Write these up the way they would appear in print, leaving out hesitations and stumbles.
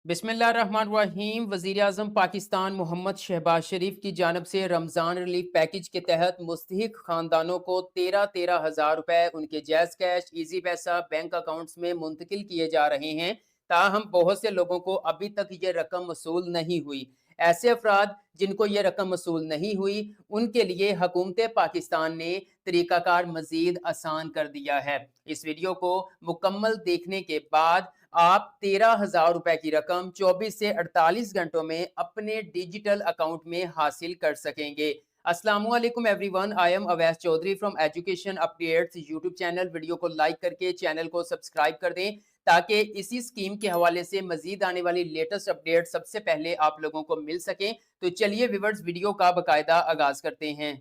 बिस्मिल्लाहिर्रहमानिर्रहीम। वज़ीर आज़म पाकिस्तान मोहम्मद शहबाज शरीफ की जानब से रमज़ान रिलीफ पैकेज के तहत मुस्तहिक खानदानों को 13,000 रुपए उनके जैज़ कैश, ईजी पैसा बैंक अकाउंट्स में मुंतकिल किए जा रहे हैं। ताहम बहुत से लोगों को अभी तक ये रकम मसूल नहीं हुई। ऐसे अफराद जिनको ये रकम मसूल नहीं हुई, उनके लिए हुकूमत पाकिस्तान ने तरीक़ाकार मज़ीद आसान कर दिया है। इस वीडियो को मुकम्मल देखने के बाद आप 13,000 रुपए की रकम 24 से 48 घंटों में अपने डिजिटल अकाउंट में हासिल कर सकेंगे। अस्सलामुअलैकुम everyone, I am Awais Chaudhry from education updates YouTube channel. Video को लाइक करके चैनल को सब्सक्राइब कर दें ताकि इसी स्कीम के हवाले से मजीद आने वाली लेटेस्ट अपडेट सबसे पहले आप लोगों को मिल सकें। तो चलिए व्यूअर्स, वीडियो का बाकायदा आगाज करते हैं।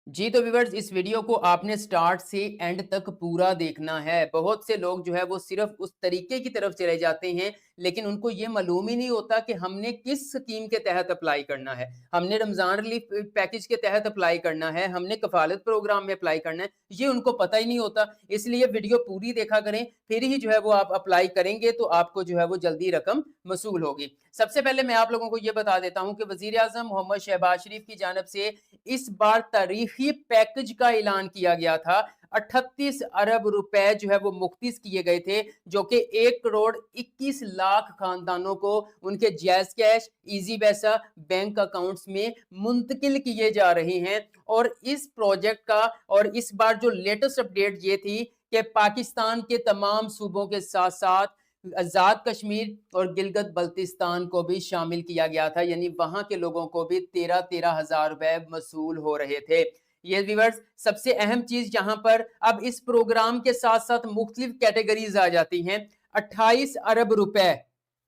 जी तो व्यूअर्स, इस वीडियो को आपने स्टार्ट से एंड तक पूरा देखना है। बहुत से लोग जो है वो सिर्फ उस तरीके की तरफ चले जाते हैं, लेकिन उनको ये मालूम ही नहीं होता कि हमने किस स्कीम के तहत अप्लाई करना है। हमने रमजान रिलीफ पैकेज के तहत अप्लाई करना है, हमने कफालत प्रोग्राम में अप्लाई करना है, ये उनको पता ही नहीं होता। इसलिए वीडियो पूरी देखा करें, फिर ही जो है वो आप अप्लाई करेंगे तो आपको जो है वो जल्दी रकम मसूल होगी। सबसे पहले मैं आप लोगों को ये बता देता हूँ कि वजीर आजम मोहम्मद शहबाज शरीफ की जानब से इस बार तारीखी पैकेज का ऐलान किया गया था। 38 अरब रुपए जो है वो मुख्तिस किए गए थे, जो कि 1 करोड़ 21 लाख खानदानों को उनके जायज कैश, इजी पैसा बैंक अकाउंट्स में मुंतकिल किए जा रहे हैं। और इस प्रोजेक्ट का और इस बार जो लेटेस्ट अपडेट ये थी कि पाकिस्तान के तमाम सूबों के साथ साथ आजाद कश्मीर और गिलगित बल्तिस्तान को भी शामिल किया गया था, यानी वहां के लोगों को भी 13,000 रुपए मसूल हो रहे थे। ये व्यूअर्स, सबसे अहम चीज यहाँ पर अब इस प्रोग्राम के साथ साथ मुख्तलिफ कैटेगरीज आ जाती हैं। 28 अरब रुपए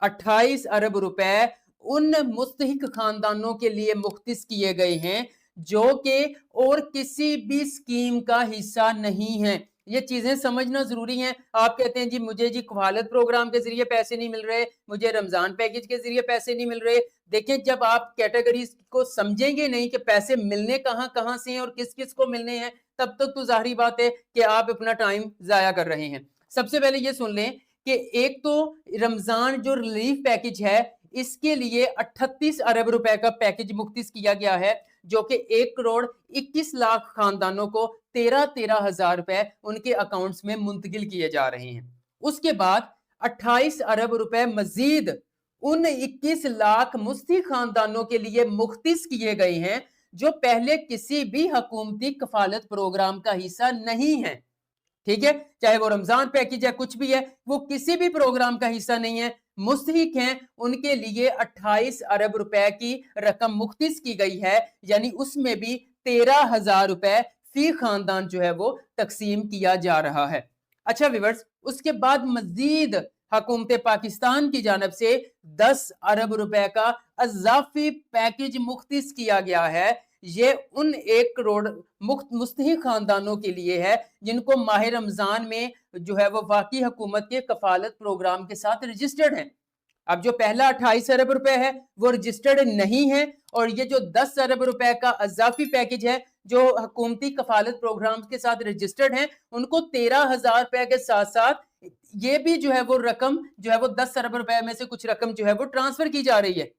28 अरब रुपए उन मुस्तहिक खानदानों के लिए मुख्तिस किए गए हैं जो कि और किसी भी स्कीम का हिस्सा नहीं है। ये चीजें समझना जरूरी है। आप कहते हैं जी मुझे जी कफालत प्रोग्राम के जरिए पैसे नहीं मिल रहे, मुझे रमजान पैकेज के जरिए पैसे नहीं मिल रहे। देखें, जब आप कैटेगरीज को समझेंगे नहीं कि पैसे मिलने कहाँ कहाँ से हैं और किस किस को मिलने हैं, तब तक तो जाहिर बात है कि आप अपना टाइम जाया कर रहे हैं। सबसे पहले ये सुन लें कि एक तो रमजान जो रिलीफ पैकेज है, इसके लिए 38 अरब रुपए का पैकेज मुख्तिस किया गया है, जो कि 1 करोड़ 21 लाख खानदानों को 13,000 रुपए उनके अकाउंट्स में मुंतकिल किए जा रहे हैं। उसके बाद 28 अरब रुपए मजीद उन 21 लाख मुस्तहिक खानदानों के लिए मुख्तिस किए गए हैं जो पहले किसी भी हुकूमती कफालत प्रोग्राम का हिस्सा नहीं है। ठीक है, चाहे वो रमजान पैकेज है, कुछ भी है, वो किसी भी प्रोग्राम का हिस्सा नहीं है, मुस्तहिक हैं। उनके लिए 28 अरब रुपए की रकम मुख्तिस की गई है, यानी उसमें भी 13,000 रुपए फी खानदान जो है वो तकसीम किया जा रहा है। अच्छा व्यूअर्स, उसके बाद मजीद हुकूमत पाकिस्तान की जानब से 10 अरब रुपए का अजाफी पैकेज मुख्तिस किया गया है। ये उन 1 करोड़ मुस्तहिक खानदानों के लिए है जिनको माह रमजान में जो है वो वाकई हुकूमत के कफालत प्रोग्राम के साथ रजिस्टर्ड हैं। अब जो पहला 28 अरब रुपए है वो रजिस्टर्ड नहीं है, और ये जो 10 अरब रुपए का अजाफी पैकेज है जो हुकूमती कफालत प्रोग्राम के साथ रजिस्टर्ड हैं, उनको 13,000 रुपए के साथ साथ ये भी जो है वो रकम जो है वो 10 अरब रुपए में से कुछ रकम जो है वो ट्रांसफर की जा रही है।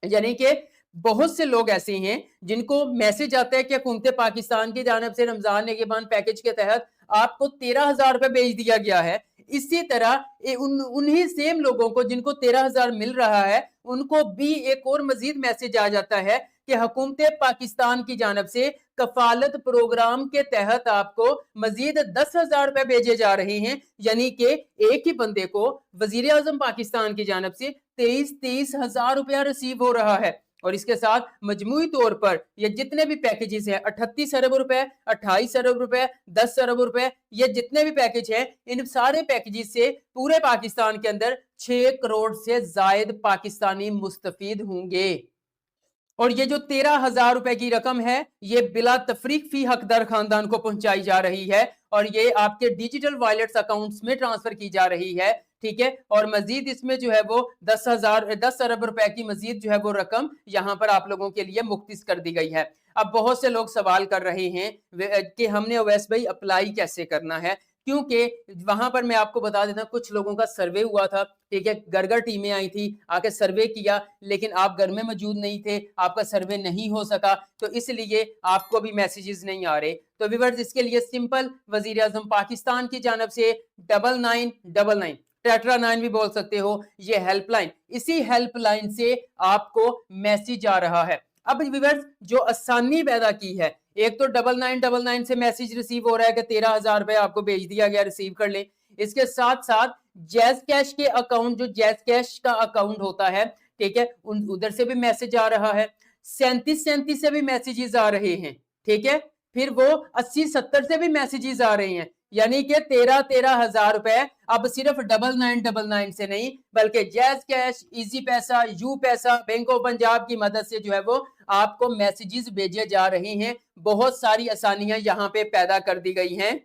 यानी कि बहुत से लोग ऐसे हैं जिनको मैसेज आता है कि हुकूमत पाकिस्तान की जानब से रमजान निगहबान पैकेज के तहत आपको 13,000 रुपए भेज दिया गया है। इसी तरह उन्हीं सेम लोगों को जिनको 13,000 मिल रहा है, उनको भी एक और मजीद मैसेज आ जाता है कि हुकूमत पाकिस्तान की जानब से कफालत प्रोग्राम के तहत आपको मजीद 10,000 रुपए भेजे जा रहे हैं। यानी कि एक ही बंदे को वजीर आजम पाकिस्तान की जानब से 23,000 रुपया रिसीव हो रहा है। और इसके साथ मजमूई तौर पर ये जितने भी पैकेजेस हैं, 38 अरब रुपए, 28 अरब रुपए, 10 अरब रुपए, ये जितने भी पैकेज हैं, इन सारे पैकेजेस से पूरे पाकिस्तान के अंदर 6 करोड़ से जायद पाकिस्तानी मुस्तफीद होंगे। और ये जो 13,000 रुपए की रकम है, ये बिला तफरीक फी हकदार खानदान को पहुंचाई जा रही है, और ये आपके डिजिटल वॉलेट्स अकाउंट्स में ट्रांसफर की जा रही है। ठीक है, और मजीद इसमें जो है वो 10 अरब रुपए की मजीद जो है वो रकम यहाँ पर आप लोगों के लिए मुख्तिस कर दी गई है। अब बहुत से लोग सवाल कर रहे हैं कि हमने अवैस भाई अप्लाई कैसे करना है। क्योंकि वहां पर मैं आपको बता देता हूं, कुछ लोगों का सर्वे हुआ था, ठीक है, घर घर टीमें आई थी, आके सर्वे किया, लेकिन आप घर में मौजूद नहीं थे, आपका सर्वे नहीं हो सका, तो इसलिए आपको भी मैसेजेस नहीं आ रहे। तो व्यूअर्स, इसके लिए सिंपल वजीर आजम पाकिस्तान की जानब से 9999 टेट्रा 9 भी बोल सकते हो, ये हेल्पलाइन, इसी हेल्पलाइन से आपको मैसेज आ रहा है। अब व्यूअर्स, जो आसानी पैदा की है, एक तो 9999 से मैसेज रिसीव हो रहा है कि 13,000 रुपए आपको भेज दिया गया, रिसीव कर लें। इसके साथ साथ जैज कैश के अकाउंट, जो जैज कैश का अकाउंट होता है, ठीक है, उधर से भी मैसेज आ रहा है, 3737 से भी मैसेजेस आ रहे हैं, ठीक है, फिर वो 8070 से भी मैसेजेस आ रहे हैं, यानी कि 13,000 रुपए अब सिर्फ 9999 से नहीं, बल्कि जैज कैश, इजी पैसा, यू पैसा, बैंक ऑफ पंजाब की मदद से जो है वो आपको मैसेजेस भेजे जा रहे हैं। बहुत सारी आसानियां यहां पे पैदा कर दी गई हैं।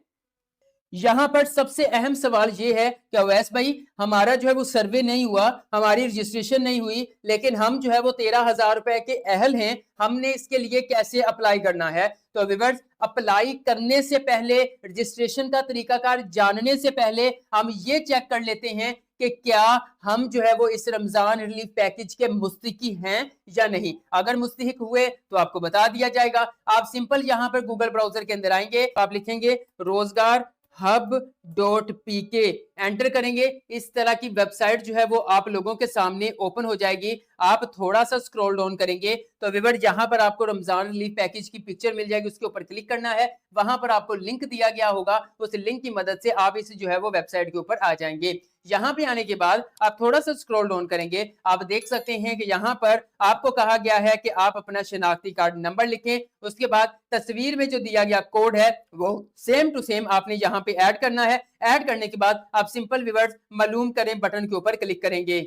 यहां पर सबसे अहम सवाल ये है कि अवैस भाई, हमारा जो है वो सर्वे नहीं हुआ, हमारी रजिस्ट्रेशन नहीं हुई, लेकिन हम जो है वो 13,000 रुपए के अहल हैं, हमने इसके लिए कैसे अप्लाई करना है? तो व्यूअर्स, अप्लाई करने से पहले, रजिस्ट्रेशन का तरीकाकार जानने से पहले हम ये चेक कर लेते हैं कि क्या हम जो है वो इस रमजान रिलीफ पैकेज के मुस्तहिक हैं या नहीं। अगर मुस्तहिक हुए तो आपको बता दिया जाएगा। आप सिंपल यहां पर गूगल ब्राउजर के अंदर आएंगे, आप लिखेंगे रोजगार hub.pk, एंटर करेंगे, इस तरह की वेबसाइट जो है वो आप लोगों के सामने ओपन हो जाएगी। आप थोड़ा सा स्क्रॉल डाउन करेंगे तो व्यूअर, यहाँ पर आपको रमजान रिलीफ पैकेज की पिक्चर मिल जाएगी, उसके ऊपर क्लिक करना है, वहां पर आपको लिंक दिया गया होगा, उस लिंक की मदद से आप इस जो है वो वेबसाइट के ऊपर आ जाएंगे। यहाँ पे आने के बाद आप थोड़ा सा स्क्रॉल डाउन करेंगे, आप देख सकते हैं कि यहाँ पर आपको कहा गया है कि आप अपना शनाख्ती कार्ड नंबर लिखें, उसके बाद तस्वीर में जो दिया गया कोड है वो सेम टू सेम आपने यहाँ पे ऐड करना है। ऐड करने के बाद आप सिंपल व्यूअर्स मालूम करें बटन के ऊपर क्लिक करेंगे,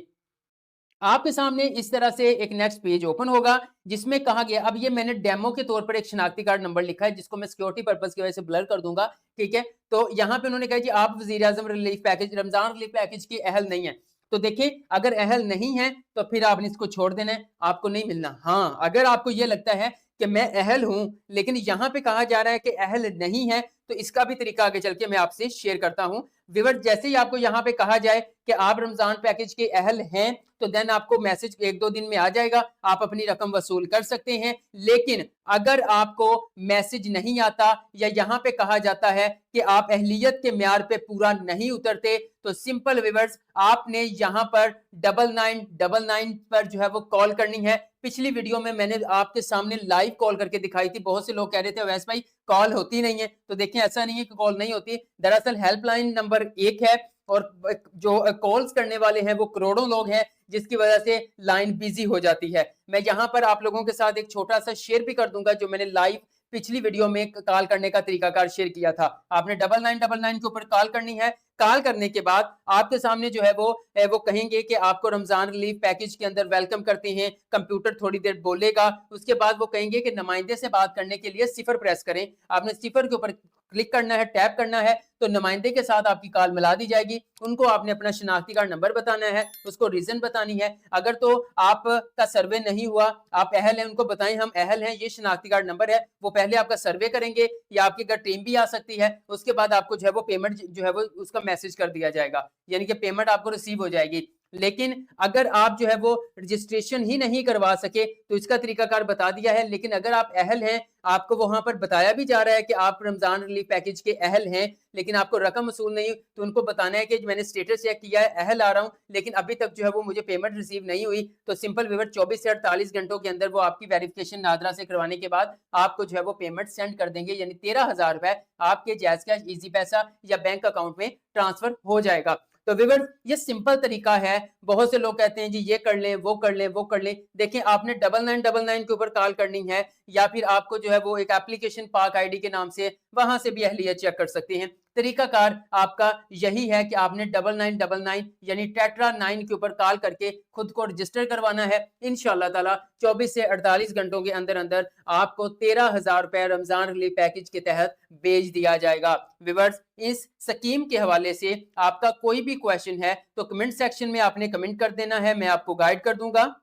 आपके सामने इस तरह से एक नेक्स्ट पेज ओपन होगा, जिसमें कहा गया, अब ये मैंने डेमो के तौर पर एक शनाख्ती कार्ड नंबर लिखा है, जिसको मैं सिक्योरिटी पर्पस की वजह से ब्लर कर दूंगा, ठीक है। तो यहाँ पे उन्होंने कहा कि आप वजीर आजम relief package, Ramzan relief package की अहल नहीं है। तो देखिए, अगर अहल नहीं है तो फिर आपने इसको छोड़ देना है, आपको नहीं मिलना। हाँ, अगर आपको ये लगता है कि मैं अहल हूं, लेकिन यहाँ पे कहा जा रहा है कि अहल नहीं है, तो इसका भी तरीका आगे चल के मैं आपसे शेयर करता हूं। व्यूअर, जैसे ही आपको यहाँ पे कहा जाए कि आप रमजान पैकेज के अहल हैं, तो देन आपको मैसेज 1-2 दिन में आ जाएगा, आप अपनी रकम वसूल कर सकते हैं। लेकिन अगर आपको मैसेज नहीं आता, या यहाँ पे कहा जाता है कि आप अहलियत के म्यार पे पूरा नहीं उतरते, तो सिंपल व्यूअर्स, आपने यहाँ पर 9999 पर जो है वो कॉल करनी है। पिछली वीडियो में मैंने आपके सामने लाइव कॉल करके दिखाई थी, बहुत से लोग कह रहे थे वैसे भाई कॉल होती नहीं है, तो देखें ऐसा नहीं है कि कॉल नहीं होती, दरअसल हेल्पलाइन नंबर 1 है, और जो कॉल्स करने वाले हैं वो करोड़ों लोग हैं, जिसकी वजह से लाइन बिजी हो जाती है। मैं यहाँ पर आप लोगों के साथ एक छोटा सा शेयर भी कर दूंगा, जो मैंने लाइव पिछली वीडियो में कॉल करने का तरीकाकार शेयर किया था। आपने 9999 के ऊपर कॉल करनी है। कॉल करने के बाद आपके सामने जो है वो कहेंगे कि आपको रमजान रिलीफ पैकेज के अंदर वेलकम करते हैं, कंप्यूटर थोड़ी देर बोलेगा, उसके बाद वो कहेंगे कि नुमाइंदे से बात करने के लिए 0 प्रेस करें। आपने 0 के ऊपर क्लिक करना है, टैप करना है, तो नुमाइंदे के साथ आपकी कॉल मिला दी जाएगी। उनको आपने अपना शनाख्ती कार्ड नंबर बताना है, उसको रीजन बतानी है। अगर तो आपका सर्वे नहीं हुआ, आप अहल हैं, उनको बताएं हम अहल हैं, ये शनाख्ती कार्ड नंबर है, वो पहले आपका सर्वे करेंगे, या आपके घर टीम भी आ सकती है, उसके बाद आपको जो है वो पेमेंट जो है वो उसका मैसेज कर दिया जाएगा, यानी कि पेमेंट आपको रिसीव हो जाएगी। लेकिन अगर आप जो है वो रजिस्ट्रेशन ही नहीं करवा सके, तो इसका तरीकाकार बता दिया है। लेकिन अगर आप अहल हैं, आपको वहां पर बताया भी जा रहा है कि आप रमजान रिलीफ पैकेज के अहल हैं, लेकिन आपको रकम वसूल नहीं, तो उनको बताना है कि मैंने स्टेटस चेक किया है, अहल आ रहा हूं, लेकिन अभी तक जो है वो मुझे पेमेंट रिसीव नहीं हुई। तो सिंपल व्यूअर, 24 से 48 घंटों के अंदर वो आपकी वेरिफिकेशन नादरा से करवाने के बाद आपको जो है वो पेमेंट सेंड कर देंगे, यानी 13,000 रुपए आपके जैज कैश, इजी पैसा या बैंक अकाउंट में ट्रांसफर हो जाएगा। तो व्यूअर्स, ये सिंपल तरीका है। बहुत से लोग कहते हैं जी ये कर लें, वो कर लें, वो कर लें। देखिए, आपने 9999 के ऊपर कॉल करनी है, या फिर आपको जो है वो एक एप्लीकेशन पाक आईडी के नाम से, वहां से भी अहलियत चेक कर सकते हैं। तरीकाकार आपका यही है कि आपने 9999 यानी टेट्रा 9 के ऊपर कॉल करके खुद को रजिस्टर करवाना है। इंशाअल्लाह ताला 24 से 48 घंटों के अंदर अंदर आपको 13,000 रुपए रमजान रिलीफ पैकेज के तहत भेज दिया जाएगा। व्यूअर्स, इस स्कीम के हवाले से आपका कोई भी क्वेश्चन है तो कमेंट सेक्शन में आपने कमेंट कर देना है, मैं आपको गाइड कर दूंगा।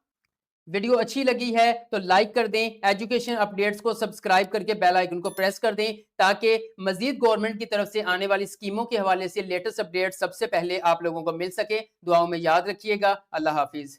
वीडियो अच्छी लगी है तो लाइक कर दें, एजुकेशन अपडेट्स को सब्सक्राइब करके बेल आइकन को प्रेस कर दें ताकि मजीद गवर्नमेंट की तरफ से आने वाली स्कीमों के हवाले से लेटेस्ट अपडेट सबसे पहले आप लोगों को मिल सके। दुआओं में याद रखिएगा। अल्लाह हाफिज।